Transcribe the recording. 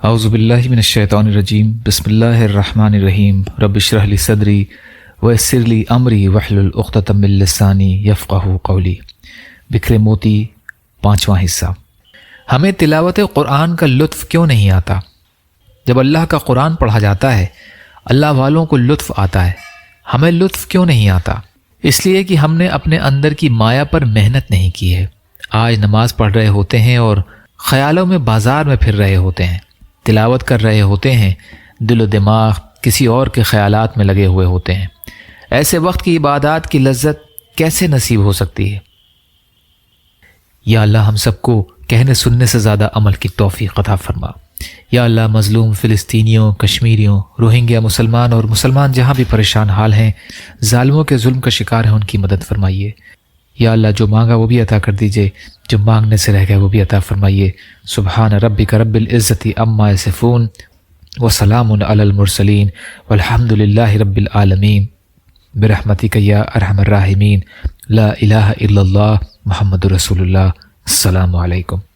اعوذ باللہ من الشیطان الرجیم بسم اللہ الرحمن الرحیم رب اشرح لی صدری ویسر لی امری واحلل عقدۃ من لسانی یفقہوا قولی۔ بکھرے موتی، 5واں حصہ۔ ہمیں تلاوت قرآن کا لطف کیوں نہیں آتا؟ جب اللہ کا قرآن پڑھا جاتا ہے اللہ والوں کو لطف آتا ہے، ہمیں لطف کیوں نہیں آتا؟ اس لیے کہ ہم نے اپنے اندر کی مایا پر محنت نہیں کی ہے۔ آج نماز پڑھ رہے ہوتے ہیں اور خیالوں میں بازار میں پھر رہے ہوتے ہیں، تلاوت کر رہے ہوتے ہیں، دل و دماغ کسی اور کے خیالات میں لگے ہوئے ہوتے ہیں۔ ایسے وقت کی عبادات کی لذت کیسے نصیب ہو سکتی ہے؟ یا اللہ ہم سب کو کہنے سننے سے زیادہ عمل کی توفیق عطا فرما۔ یا اللہ مظلوم فلسطینیوں، کشمیریوں، روہنگیا مسلمان اور مسلمان جہاں بھی پریشان حال ہیں، ظالموں کے ظلم کا شکار ہیں، ان کی مدد فرمائیے۔ یا اللہ جو مانگا وہ بھی عطا کر دیجئے، جو مانگنے سے رہ گیا وہ بھی عطا فرمائیے۔ سبحان ربک رب العزت عما یصفون وسلام علی المرسلین والحمد للہ رب العالمین برحمتک یا ارحم الراحمین لا الہ الا اللہ محمد رسول اللہ۔ السلام علیکم۔